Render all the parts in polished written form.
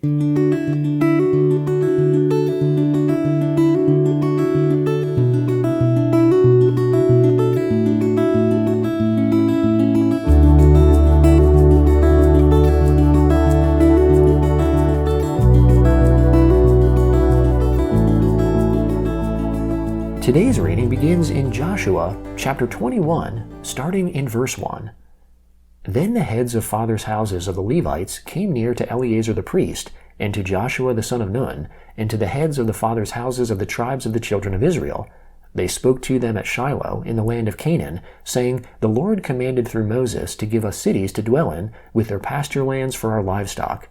Today's reading begins in Joshua chapter 21, starting in verse 1. Then the heads of fathers' houses of the Levites came near to Eleazar the priest, and to Joshua the son of Nun, and to the heads of the fathers' houses of the tribes of the children of Israel. They spoke to them at Shiloh in the land of Canaan, saying, The Lord commanded through Moses to give us cities to dwell in, with their pasture lands for our livestock.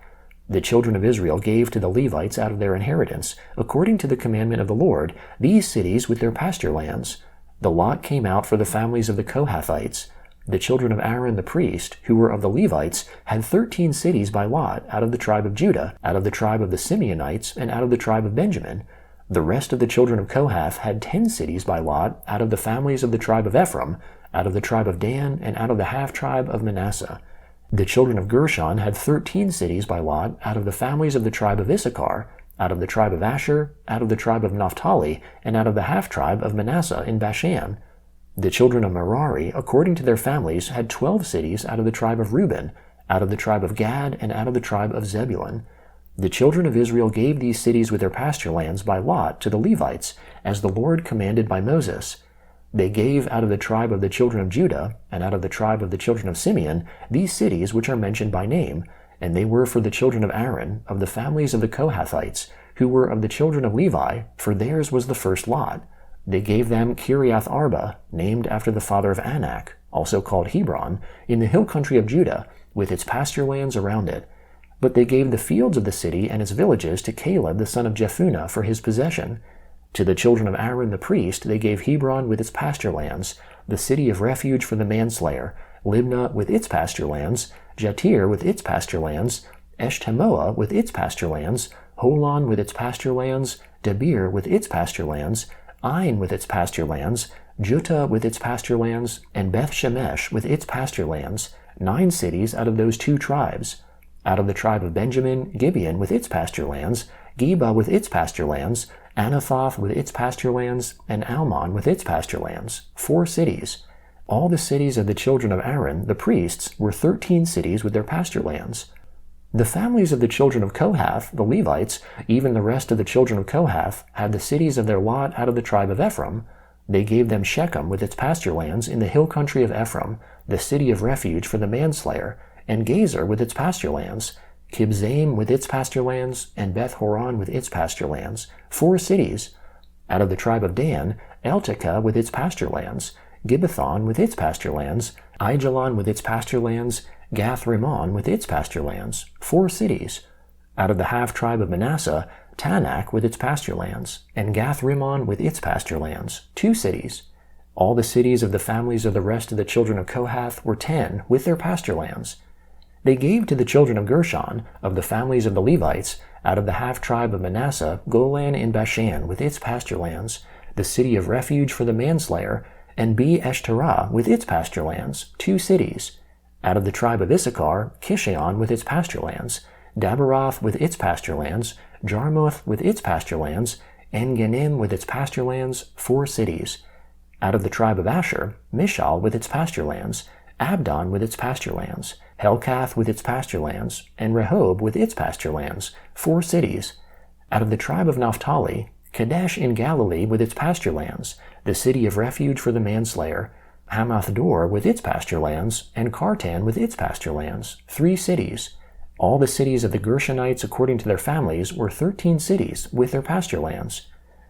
The children of Israel gave to the Levites out of their inheritance, according to the commandment of the Lord, these cities with their pasture lands. The lot came out for the families of the Kohathites. The children of Aaron the priest, who were of the Levites, had 13 cities by lot, out of the tribe of Judah, out of the tribe of the Simeonites, and out of the tribe of Benjamin. The rest of the children of Kohath had 10 cities by lot, out of the families of the tribe of Ephraim, out of the tribe of Dan, and out of the half-tribe of Manasseh. The children of Gershon had 13 cities by lot, out of the families of the tribe of Issachar, out of the tribe of Asher, out of the tribe of Naphtali, and out of the half-tribe of Manasseh in Bashan. The children of Merari, according to their families, had 12 cities out of the tribe of Reuben, out of the tribe of Gad, and out of the tribe of Zebulun. The children of Israel gave these cities with their pasture lands by lot to the Levites, as the Lord commanded by Moses. They gave out of the tribe of the children of Judah, and out of the tribe of the children of Simeon, these cities which are mentioned by name, and they were for the children of Aaron, of the families of the Kohathites, who were of the children of Levi, for theirs was the first lot. They gave them Kiriath Arba, named after the father of Anak, also called Hebron, in the hill country of Judah, with its pasture lands around it. But they gave the fields of the city and its villages to Caleb the son of Jephunneh for his possession. To the children of Aaron the priest they gave Hebron with its pasture lands, the city of refuge for the manslayer, Libnah with its pasture lands, Jatir with its pasture lands, Eshtemoa with its pasture lands, Holon with its pasture lands, Debir with its pasture lands, Ain with its pasture lands, Juttah with its pasture lands, and Beth Shemesh with its pasture lands, 9 cities out of those 2 tribes. Out of the tribe of Benjamin, Gibeon with its pasture lands, Geba with its pasture lands, Anathoth with its pasture lands, and Almon with its pasture lands, 4 cities. All the cities of the children of Aaron, the priests, were 13 cities with their pasture lands. The families of the children of Kohath, the Levites, even the rest of the children of Kohath, had the cities of their lot out of the tribe of Ephraim. They gave them Shechem with its pasture lands in the hill country of Ephraim, the city of refuge for the manslayer, and Gezer with its pasture lands, Kibzaim with its pasture lands, and Beth-horon with its pasture lands, 4 cities. Out of the tribe of Dan, Eltekeh with its pasture lands, Gibbethon with its pasture lands, Aijalon with its pasture lands, Gath-Rimmon with its pasture lands, 4 cities. Out of the half-tribe of Manasseh, Tanakh with its pasture lands, and Gath-Rimmon with its pasture lands, 2 cities. All the cities of the families of the rest of the children of Kohath were 10 with their pasture lands. They gave to the children of Gershon, of the families of the Levites, out of the half-tribe of Manasseh, Golan in Bashan with its pasture lands, the city of refuge for the manslayer, and Be-Eshterah with its pasture lands, 2 cities. Out of the tribe of Issachar, Kishion with its pasture lands, Dabaroth with its pasture lands, Jarmuth with its pasture lands, En-Ganim with its pasture lands, 4 cities. Out of the tribe of Asher, Mishal with its pasture lands, Abdon with its pasture lands, Helkath with its pasture lands, and Rehob with its pasture lands, 4 cities. Out of the tribe of Naphtali, Kadesh in Galilee with its pasture lands, the city of refuge for the manslayer, Hamath-dor with its pasture lands, and Kartan with its pasture lands, 3 cities. All the cities of the Gershonites according to their families were 13 cities with their pasture lands.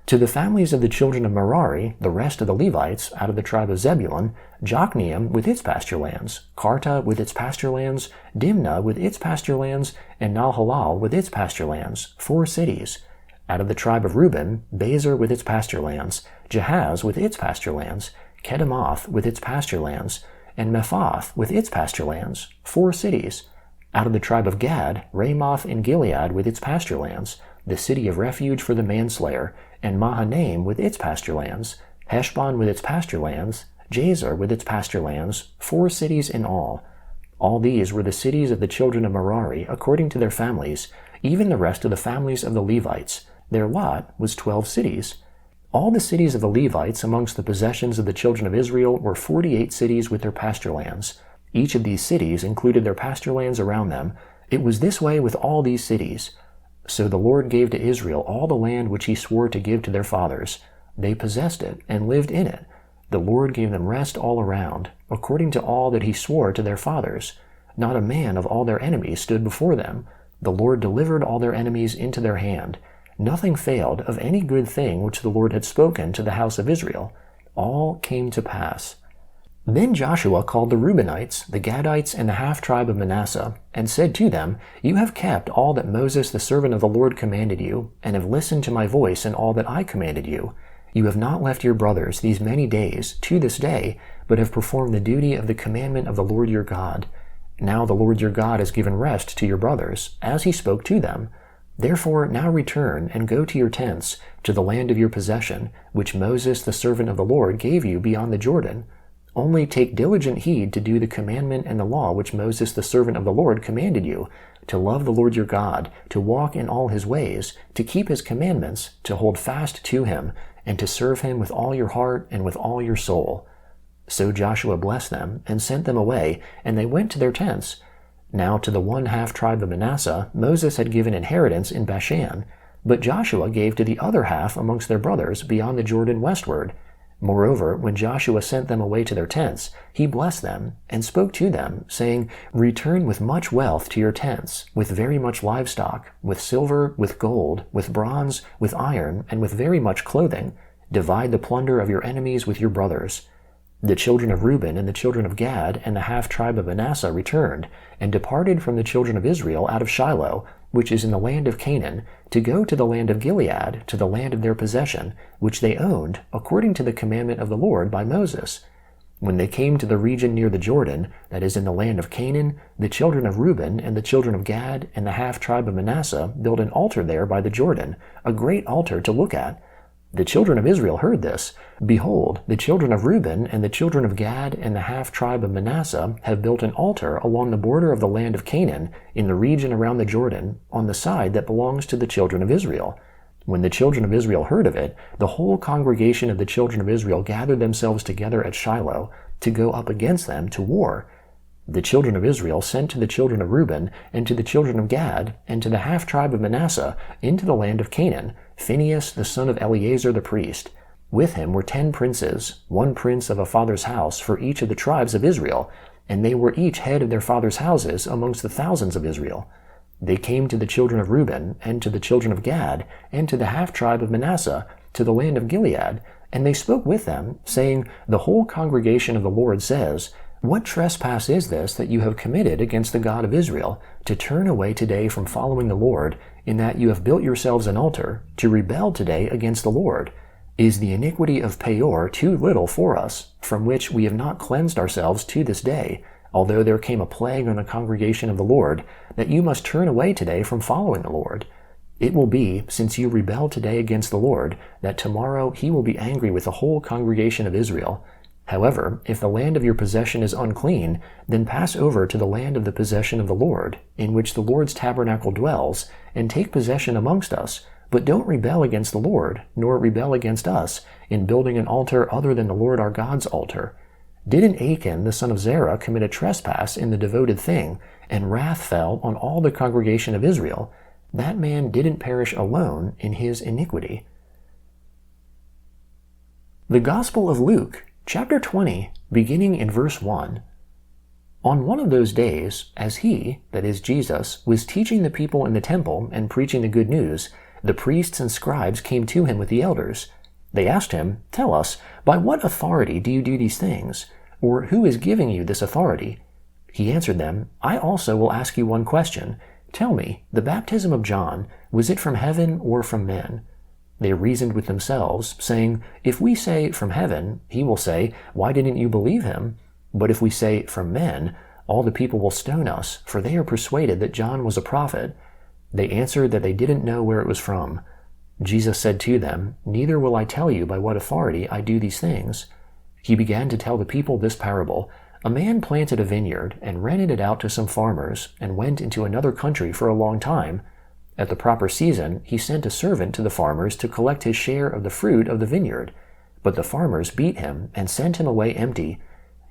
To the families of the children of Merari, the rest of the Levites, out of the tribe of Zebulun, Jokneam with its pasture lands, Karta with its pasture lands, Dimnah with its pasture lands, and Nalhalal with its pasture lands, 4 cities. Out of the tribe of Reuben, Bezer with its pasture lands, Jahaz with its pasture lands, Kedemoth with its pasture lands, and Mephath with its pasture lands, 4 cities. Out of the tribe of Gad, Ramoth in Gilead with its pasture lands, the city of refuge for the manslayer, and Mahanaim with its pasture lands, Heshbon with its pasture lands, Jazer with its pasture lands, 4 cities in all. All these were the cities of the children of Merari according to their families, even the rest of the families of the Levites. Their lot was 12 cities. All the cities of the Levites amongst the possessions of the children of Israel were 48 cities with their pasture lands. Each of these cities included their pasture lands around them. It was this way with all these cities. So the Lord gave to Israel all the land which he swore to give to their fathers. They possessed it and lived in it. The Lord gave them rest all around, according to all that he swore to their fathers. Not a man of all their enemies stood before them. The Lord delivered all their enemies into their hand. Nothing failed of any good thing which the Lord had spoken to the house of Israel. All came to pass. Then Joshua called the Reubenites, the Gadites, and the half-tribe of Manasseh, and said to them, You have kept all that Moses the servant of the Lord commanded you, and have listened to my voice in all that I commanded you. You have not left your brothers these many days, to this day, but have performed the duty of the commandment of the Lord your God. Now the Lord your God has given rest to your brothers, as he spoke to them. Therefore now return and go to your tents, to the land of your possession, which Moses the servant of the Lord gave you beyond the Jordan. Only take diligent heed to do the commandment and the law which Moses the servant of the Lord commanded you, to love the Lord your God, to walk in all his ways, to keep his commandments, to hold fast to him, and to serve him with all your heart and with all your soul. So Joshua blessed them, and sent them away, and they went to their tents. Now to the one half-tribe of Manasseh Moses had given inheritance in Bashan, but Joshua gave to the other half amongst their brothers beyond the Jordan westward. Moreover, when Joshua sent them away to their tents, he blessed them, and spoke to them, saying, Return with much wealth to your tents, with very much livestock, with silver, with gold, with bronze, with iron, and with very much clothing. Divide the plunder of your enemies with your brothers. The children of Reuben and the children of Gad and the half-tribe of Manasseh returned, and departed from the children of Israel out of Shiloh, which is in the land of Canaan, to go to the land of Gilead, to the land of their possession, which they owned, according to the commandment of the Lord by Moses. When they came to the region near the Jordan, that is in the land of Canaan, the children of Reuben and the children of Gad and the half-tribe of Manasseh built an altar there by the Jordan, a great altar to look at. The children of Israel heard this. Behold, the children of Reuben and the children of Gad and the half-tribe of Manasseh have built an altar along the border of the land of Canaan, in the region around the Jordan, on the side that belongs to the children of Israel. When the children of Israel heard of it, the whole congregation of the children of Israel gathered themselves together at Shiloh to go up against them to war. The children of Israel sent to the children of Reuben and to the children of Gad and to the half-tribe of Manasseh into the land of Canaan, Phinehas the son of Eleazar the priest. With him were 10 princes, 1 prince of a father's house for each of the tribes of Israel, and they were each head of their father's houses amongst the thousands of Israel. They came to the children of Reuben and to the children of Gad and to the half-tribe of Manasseh, to the land of Gilead, and they spoke with them, saying, The whole congregation of the Lord says, What trespass is this that you have committed against the God of Israel, to turn away today from following the Lord, in that you have built yourselves an altar, to rebel today against the Lord? Is the iniquity of Peor too little for us, from which we have not cleansed ourselves to this day, although there came a plague on the congregation of the Lord, that you must turn away today from following the Lord? It will be, since you rebel today against the Lord, that tomorrow he will be angry with the whole congregation of Israel. However, if the land of your possession is unclean, then pass over to the land of the possession of the Lord, in which the Lord's tabernacle dwells, and take possession amongst us. But don't rebel against the Lord, nor rebel against us, in building an altar other than the Lord our God's altar. Didn't Achan the son of Zerah commit a trespass in the devoted thing, and wrath fell on all the congregation of Israel? That man didn't perish alone in his iniquity. The Gospel of Luke, chapter 20, beginning in verse 1. On one of those days, as he, that is Jesus, was teaching the people in the temple and preaching the good news, the priests and scribes came to him with the elders. They asked him, Tell us, by what authority do you do these things? Or who is giving you this authority? He answered them, I also will ask you one question. Tell me, the baptism of John, was it from heaven or from men? They reasoned with themselves, saying, If we say, from heaven, he will say, Why didn't you believe him? But if we say, from men, all the people will stone us, for they are persuaded that John was a prophet. They answered that they didn't know where it was from. Jesus said to them, Neither will I tell you by what authority I do these things. He began to tell the people this parable. A man planted a vineyard and rented it out to some farmers and went into another country for a long time. At the proper season, he sent a servant to the farmers to collect his share of the fruit of the vineyard. But the farmers beat him and sent him away empty.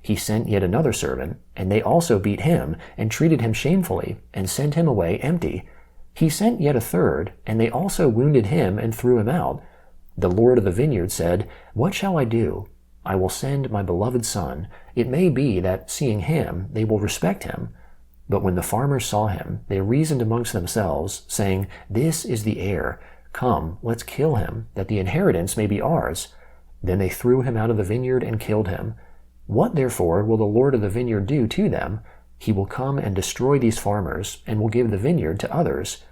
He sent yet another servant, and they also beat him and treated him shamefully and sent him away empty. He sent yet a third, and they also wounded him and threw him out. The Lord of the vineyard said, "What shall I do? I will send my beloved son. It may be that, seeing him, they will respect him." But when the farmers saw him, they reasoned amongst themselves, saying, "This is the heir. Come, let's kill him, that the inheritance may be ours." Then they threw him out of the vineyard and killed him. What therefore will the Lord of the vineyard do to them? He will come and destroy these farmers, and will give the vineyard to others.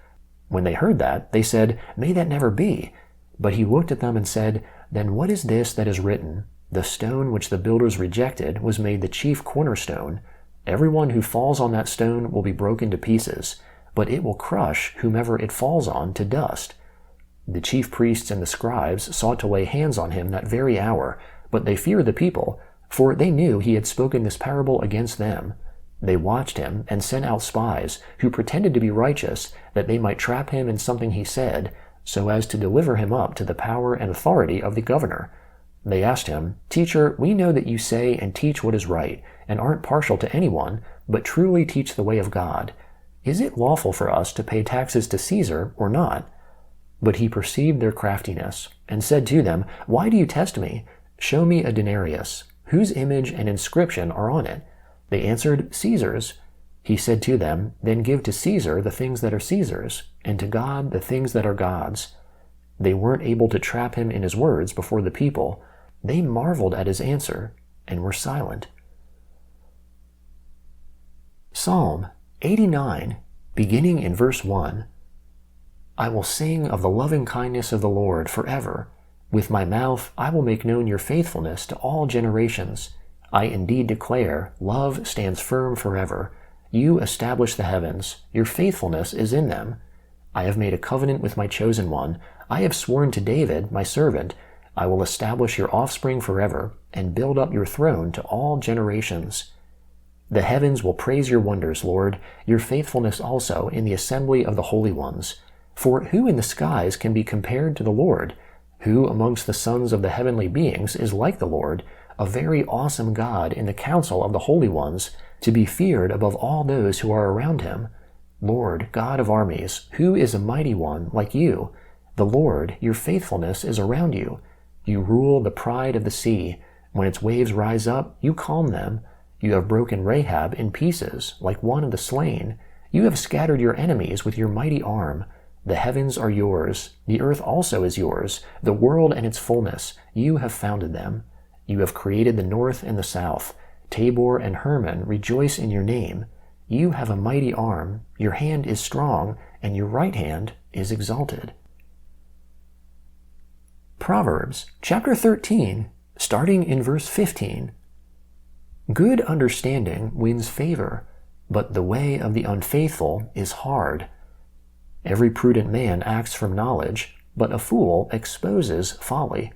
When they heard that, they said, "May that never be." But he looked at them and said, "Then what is this that is written? The stone which the builders rejected was made the chief cornerstone. Everyone who falls on that stone will be broken to pieces, but it will crush whomever it falls on to dust." The chief priests and the scribes sought to lay hands on him that very hour, but they feared the people, for they knew he had spoken this parable against them. They watched him and sent out spies, who pretended to be righteous, that they might trap him in something he said, so as to deliver him up to the power and authority of the governor. They asked him, "Teacher, we know that you say and teach what is right, and aren't partial to anyone, but truly teach the way of God. Is it lawful for us to pay taxes to Caesar or not?" But he perceived their craftiness, and said to them, "Why do you test me? Show me a denarius. Whose image and inscription are on it?" They answered, "Caesar's." He said to them, "Then give to Caesar the things that are Caesar's, and to God the things that are God's." They weren't able to trap him in his words before the people. They marveled at his answer, and were silent. Psalm 89, beginning in verse 1. I will sing of the loving kindness of the Lord forever. With my mouth I will make known your faithfulness to all generations. I indeed declare, love stands firm forever. You establish the heavens, your faithfulness is in them. I have made a covenant with my chosen one. I have sworn to David, my servant, I will establish your offspring forever, and build up your throne to all generations. The heavens will praise your wonders, Lord, your faithfulness also in the assembly of the holy ones. For who in the skies can be compared to the Lord? Who amongst the sons of the heavenly beings is like the Lord, a very awesome God in the council of the holy ones, to be feared above all those who are around him? Lord, God of armies, who is a mighty one like you? The Lord, your faithfulness is around you. You rule the pride of the sea. When its waves rise up, you calm them. You have broken Rahab in pieces, like one of the slain. You have scattered your enemies with your mighty arm. The heavens are yours. The earth also is yours. The world and its fullness. You have founded them. You have created the north and the south. Tabor and Hermon rejoice in your name. You have a mighty arm. Your hand is strong, and your right hand is exalted. Proverbs chapter 13, starting in verse 15. Good understanding wins favor, but the way of the unfaithful is hard. Every prudent man acts from knowledge, but a fool exposes folly.